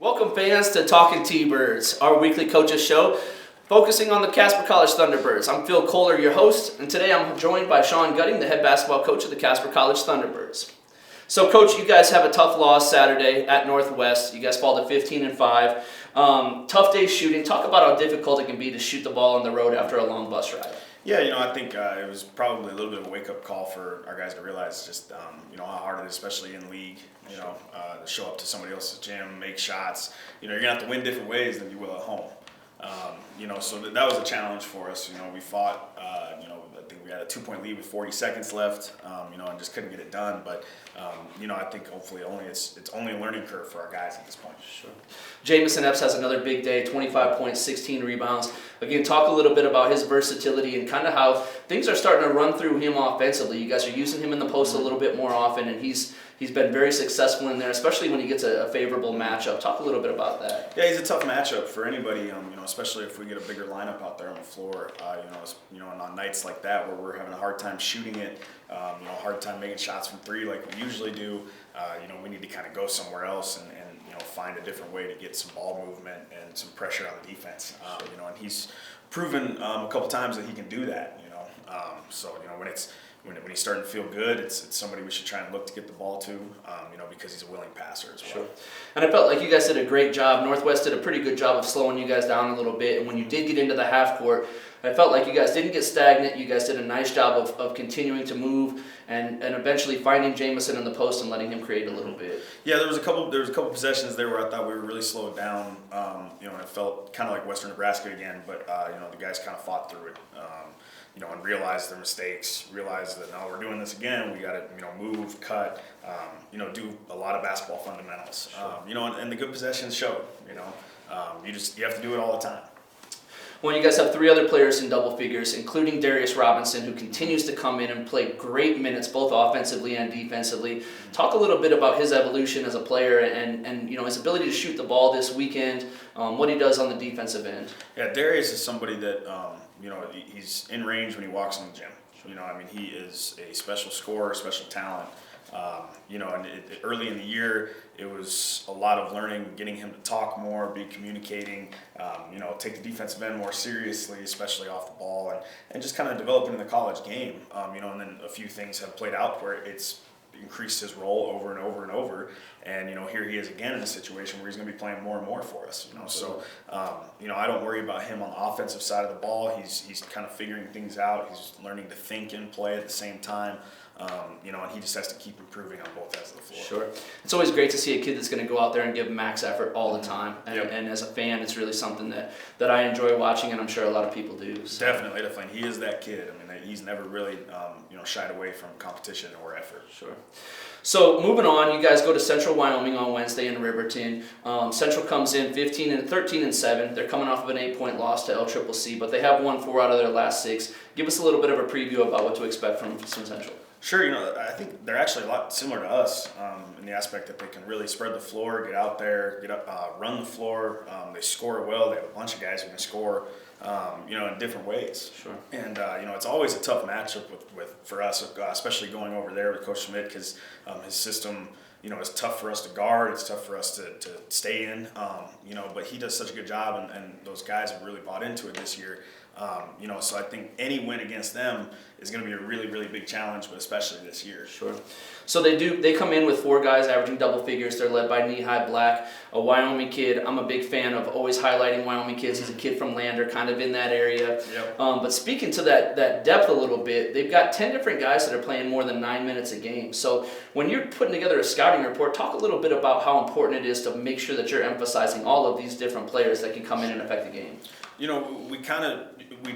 Welcome fans to Talking T-Birds, our weekly coaches show focusing on the Casper College Thunderbirds. I'm Phil Kohler, your host, and today I'm joined by Sean Gutting, the head basketball coach of the Casper College Thunderbirds. So coach, you guys have a tough loss Saturday at Northwest. You guys fall to 15-5. Tough day shooting. Talk about how difficult it can be to shoot the ball on the road after a long bus ride. Yeah, I think it was probably a little bit of a wake-up call for our guys to realize just, how hard it is, especially in league, to show up to somebody else's gym, make shots. You're going to have to win different ways than you will at home. So that was a challenge for us. We fought, I think we had a 2-point lead with 40 seconds left, and just couldn't get it done. But, I think hopefully it's only a learning curve for our guys at this point. Sure. Jamison Epps has another big day, 25 points, 16 rebounds. Again, talk a little bit about his versatility and kind of how things are starting to run through him offensively. You guys are using him in the post a little bit more often, and he's been very successful in there, especially when he gets a favorable matchup. Talk a little bit about that. Yeah, he's a tough matchup for anybody, especially if we get a bigger lineup out there on the floor. And on nights like that where we're having a hard time shooting it, hard time making shots from three like we usually do, we need to kind of go somewhere else and find a different way to get some ball movement and some pressure on the defense. And he's proven a couple times that he can do that. When he's starting to feel good, it's somebody we should try and look to get the ball to, because he's a willing passer as well. Sure. And I felt like you guys did a great job. Northwest did a pretty good job of slowing you guys down a little bit. And when you did get into the half court, I felt like you guys didn't get stagnant. You guys did a nice job of continuing to move and eventually finding Jamison in the post and letting him create a little bit. Yeah, there was a couple possessions there where I thought we were really slowed down. And it felt kind of like Western Nebraska again, but the guys kind of fought through it. And realized their mistakes, realized that now we're doing this again. We got to, move, cut, do a lot of basketball fundamentals. Sure. And the good possessions showed. You have to do it all the time. Well, you guys have three other players in double figures, including Darius Robinson, who continues to come in and play great minutes, both offensively and defensively. Talk a little bit about his evolution as a player and his ability to shoot the ball this weekend, what he does on the defensive end. Yeah, Darius is somebody that, he's in range when he walks in the gym. He is a special scorer, special talent. Early in the year, it was a lot of learning, getting him to talk more, be communicating, take the defensive end more seriously, especially off the ball, and just kind of developing in the college game. And then a few things have played out where it's increased his role over and over and over. And, here he is again in a situation where he's going to be playing more and more for us, So, I don't worry about him on the offensive side of the ball. He's kind of figuring things out. He's learning to think and play at the same time. And he just has to keep improving on both ends of the floor. Sure. It's always great to see a kid that's going to go out there and give max effort all the time. And as a fan, it's really something that I enjoy watching, and I'm sure a lot of people do. So. Definitely. He is that kid. He's never really, shied away from competition or effort. Sure. So moving on, you guys go to Central Wyoming on Wednesday in Riverton. Central comes in 13-7. They're coming off of an 8-point loss to LCCC, but they have won 4 out of their last 6. Give us a little bit of a preview about what to expect from Central. Sure, I think they're actually a lot similar to us in the aspect that they can really spread the floor, get out there, run the floor. They score well. They have a bunch of guys who can score, in different ways. Sure. And it's always a tough matchup for us, especially going over there with Coach Schmidt, because his system, it's tough for us to guard. It's tough for us to stay in. But he does such a good job, and those guys have really bought into it this year. So I think any win against them is going to be a really, really big challenge, but especially this year. Sure. So they come in with 4 guys averaging double figures. They're led by Knee-High Black, a Wyoming kid. I'm a big fan of always highlighting Wyoming kids. He's a kid from Lander, kind of in that area. Yep. But speaking to that depth a little bit, they've got 10 different guys that are playing more than 9 minutes a game. So when you're putting together a scouting report, talk a little bit about how important it is to make sure that you're emphasizing all of these different players that can come in and affect the game.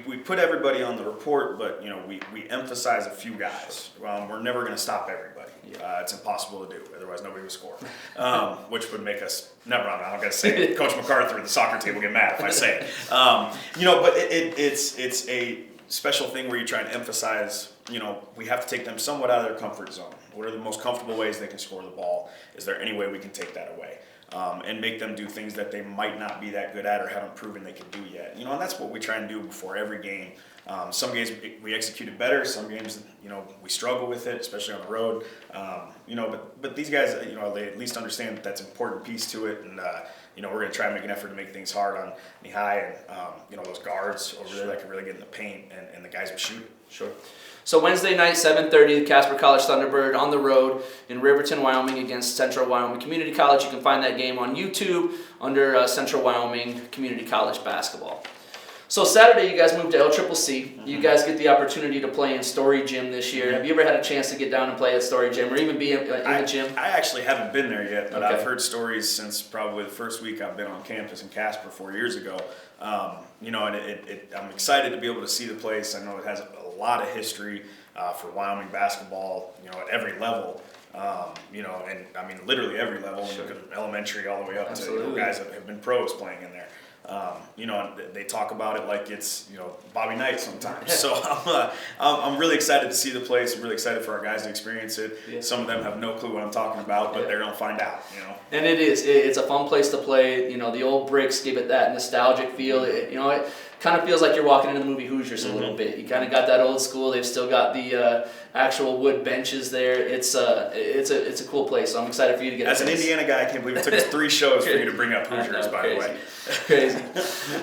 We put everybody on the report, but we emphasize a few guys. We're never going to stop everybody. It's impossible to do. Otherwise, nobody would score, which would make us never. I'm not going to say it. Coach MacArthur, the soccer team, will get mad if I say it. But it's a special thing where you try and emphasize. We have to take them somewhat out of their comfort zone. What are the most comfortable ways they can score the ball? Is there any way we can take that away? and make them do things that they might not be that good at or haven't proven they can do yet. And that's what we try and do before every game. Some games we executed better. Some games, we struggle with it, especially on the road. But these guys, they at least understand that that's an important piece to it. And, we're going to try and make an effort to make things hard on Nihai and, those guards over there that can really get in the paint and the guys will shoot. Sure. So Wednesday night, 7:30, the Casper College Thunderbird on the road in Riverton, Wyoming against Central Wyoming Community College. You can find that game on YouTube under Central Wyoming Community College Basketball. So Saturday, you guys moved to LCCC. You guys get the opportunity to play in Story Gym this year. Have you ever had a chance to get down and play at Story Gym or even be in the gym? I actually haven't been there yet, but Okay. I've heard stories since probably the first week I've been on campus in Casper 4 years ago. And I'm excited to be able to see the place. I know it has a lot of history for Wyoming basketball, at every level. And I mean literally every level, Sure. Elementary all the way up Absolutely. to guys that have been pros playing in there. And they talk about it like it's Bobby Knight sometimes. So I'm really excited to see the place. I'm really excited for our guys to experience it. Yeah. Some of them have no clue what I'm talking about, but they're gonna find out. And it's a fun place to play. The old bricks give it that nostalgic feel. It kind of feels like you're walking into the movie Hoosiers a little bit. You kind of got that old school. They've still got the actual wood benches there. It's a cool place. So I'm excited for you to get. As an Indiana guy, I can't believe it took us 3 shows for you to bring up Hoosiers. By the way, crazy.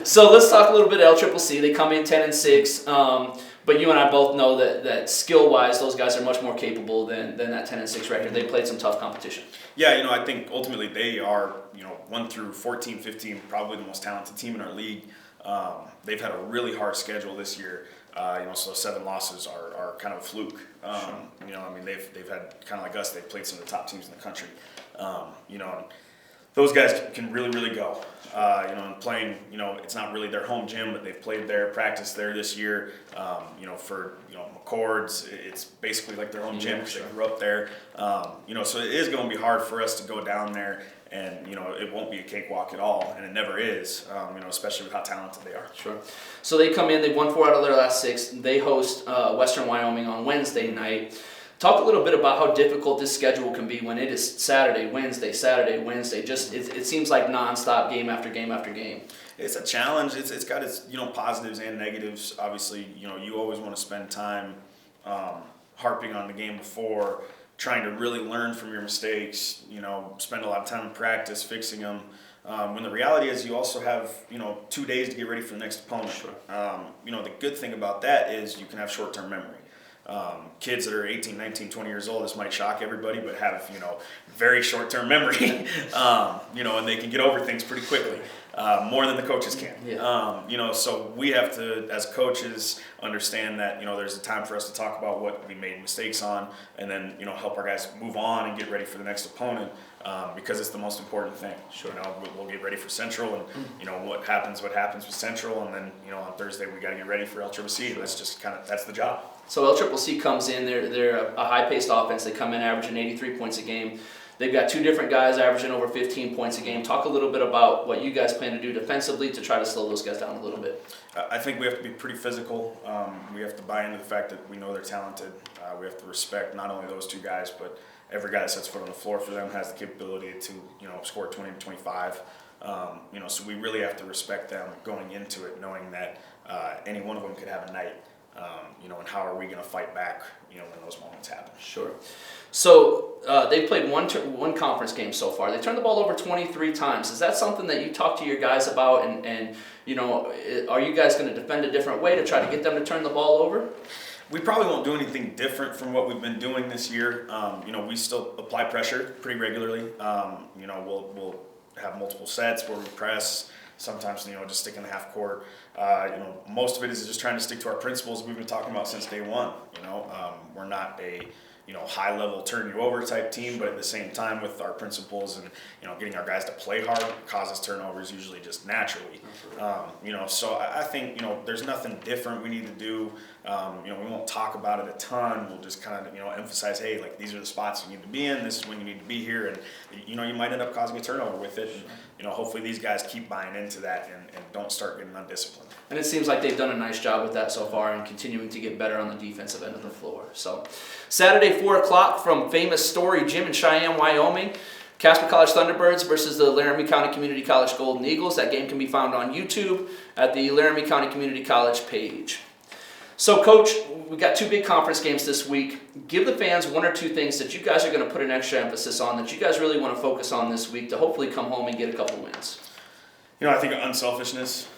So let's talk a little bit of LCCC. They come in 10-6. But you and I both know that skill-wise, those guys are much more capable than that 10-6 record. They played some tough competition. Yeah, I think ultimately they are, 1 through 14, 15, probably the most talented team in our league. They've had a really hard schedule this year. So 7 losses are kind of a fluke. They've had kind of like us. They've played some of the top teams in the country. Those guys can really, really go. And playing, it's not really their home gym, but they've played there, practiced there this year. For McCord's, it's basically like their home gym because they grew up there. So it is going to be hard for us to go down there, and it won't be a cakewalk at all, and it never is. Especially with how talented they are. Sure. So they come in. They've won 4 out of their last 6. They host Western Wyoming on Wednesday night. Talk a little bit about how difficult this schedule can be when it is Saturday, Wednesday, Saturday, Wednesday. Just it seems like nonstop, game after game after game. It's a challenge. It's got its positives and negatives. Obviously, you always want to spend time harping on the game before, trying to really learn from your mistakes. Spend a lot of time in practice fixing them. When the reality is, you also have 2 days to get ready for the next opponent. Sure. The good thing about that is you can have short-term memory. Kids that are 18, 19, 20 years old, this might shock everybody, but have, very short-term memory, and they can get over things pretty quickly, more than the coaches can. Yeah. So we have to, as coaches, understand that, there's a time for us to talk about what we made mistakes on, and then, help our guys move on and get ready for the next opponent, because it's the most important thing. Sure. We'll get ready for Central, and, what happens with Central, and then, on Thursday we got to get ready for LCCC, and that's just that's the job. So LCCC comes in, they're a high-paced offense. They come in averaging 83 points a game. They've got 2 different guys averaging over 15 points a game. Talk a little bit about what you guys plan to do defensively to try to slow those guys down a little bit. I think we have to be pretty physical. We have to buy into the fact that we know they're talented. We have to respect not only those 2 guys, but every guy that sets foot on the floor for them has the capability to, score 20 to 25. So we really have to respect them going into it, knowing that any one of them could have a night. And how are we going to fight back, when those moments happen? Sure. So they've played one conference game so far. They turned the ball over 23 times. Is that something that you talk to your guys about? And are you guys going to defend a different way to try to get them to turn the ball over? We probably won't do anything different from what we've been doing this year. We still apply pressure pretty regularly. We'll have multiple sets where we press. Sometimes, just stick in the half court. Most of it is just trying to stick to our principles we've been talking about since day one. We're not a, high level turn you over type team, but at the same time with our principles and, getting our guys to play hard causes turnovers usually just naturally. So I think, there's nothing different we need to do. We won't talk about it a ton. We'll just kind of, emphasize, hey, like these are the spots you need to be in. This is when you need to be here. And, you might end up causing a turnover with it. And, hopefully these guys keep buying into that and don't start getting undisciplined. And it seems like they've done a nice job with that so far and continuing to get better on the defensive end of the floor. So Saturday, 4 o'clock from famous Story Gym in Cheyenne, Wyoming. Casper College Thunderbirds versus the Laramie County Community College Golden Eagles. That game can be found on YouTube at the Laramie County Community College page. So, Coach, we got 2 big conference games this week. Give the fans 1 or 2 things that you guys are going to put an extra emphasis on, that you guys really want to focus on this week to hopefully come home and get a couple wins. I think unselfishness.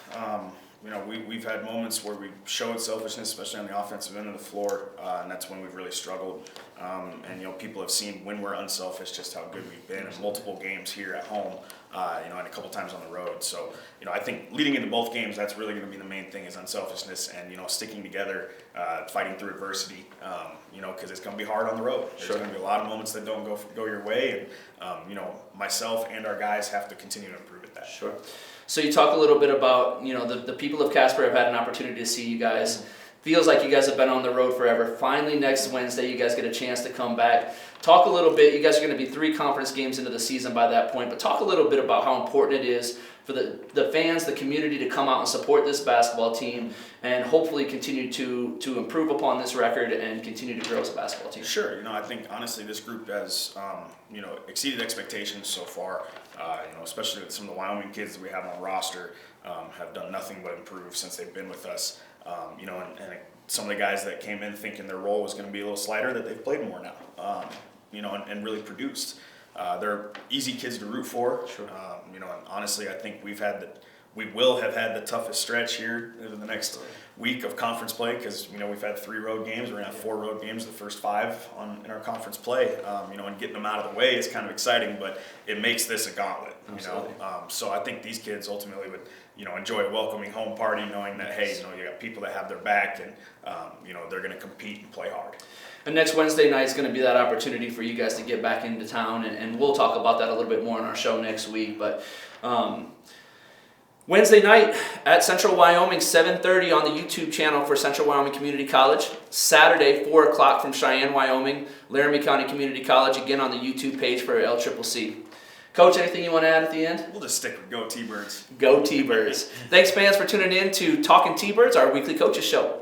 We've had moments where we showed selfishness, especially on the offensive end of the floor, and that's when we've really struggled. People have seen when we're unselfish just how good we've been in multiple games here at home, and a couple times on the road. So, I think leading into both games, that's really going to be the main thing is unselfishness and, sticking together, fighting through adversity, because it's going to be hard on the road. There's going to be a lot of moments that don't go your way, and, myself and our guys have to continue to improve at that. Sure. So you talk a little bit about, the people of Casper have had an opportunity to see you guys. Feels like you guys have been on the road forever. Finally, next Wednesday, you guys get a chance to come back. Talk a little bit. You guys are going to be 3 conference games into the season by that point, but talk a little bit about how important it is for the fans, the community to come out and support this basketball team and hopefully continue to improve upon this record and continue to grow as a basketball team. Sure. I think honestly this group has, exceeded expectations so far. Especially with some of the Wyoming kids that we have on roster have done nothing but improve since they've been with us. And some of the guys that came in thinking their role was going to be a little slighter, that they've played more now, and really produced. They're easy kids to root for. Sure. And honestly, I think we will have had the toughest stretch here in the next week of conference play because, we've had 3 road games. We're going to have 4 road games the first 5 in our conference play. And getting them out of the way is kind of exciting, but it makes this a gauntlet, So I think these kids ultimately would, enjoy a welcoming home party knowing that, hey, you got people that have their back and, they're going to compete and play hard. And next Wednesday night is going to be that opportunity for you guys to get back into town, and we'll talk about that a little bit more on our show next week. But Wednesday night at Central Wyoming, 7:30 on the YouTube channel for Central Wyoming Community College. Saturday, 4 o'clock from Cheyenne, Wyoming, Laramie County Community College, again on the YouTube page for LCCC. Coach, anything you want to add at the end? We'll just stick with Go T-Birds. Go T-Birds. Thanks, fans, for tuning in to Talking T-Birds, our weekly coaches show.